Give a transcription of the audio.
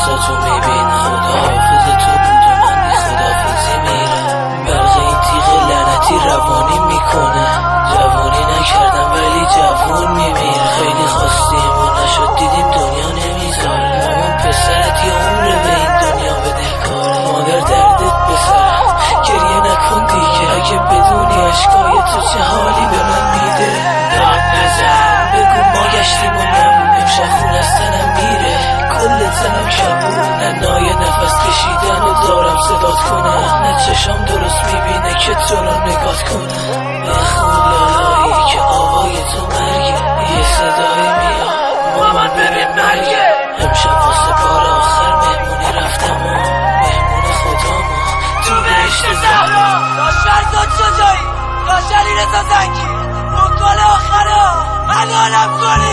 عکساتو میبینه خدا حافظ تو بود و من بی خداحافظی میرم. برق این تیغ لعنتی روانی میکنه، جوانی نکردم ولی جوون میمیره. خیلی خواستیم و نشد دیدیم دنیا نمیذاره. مامان پسرت یه عمره به این دنیا بدهکاره. مادر دردت بسرم گریه نکن دیگه، اگه بدونی اشکای تو چه حالی به من میده. داد نزن بگو ما گشتیم و نمون، امشب خونستنم میره کل تنم کبونه. نای نفس کشیدن و دارم صدات کنم، نه چشام درست میبینه که تو رو نگات کنم. بخون لالایی که آوای تو مرگه، یه صدایی میاد مامان ببین مرگه. امشب واسه بار آخر مهمونی رفتم و مهمون خدامو تو بهشت زهرا. داشت کجایی؟ داشت علی رضا زنگی مکال آخره الانم کنی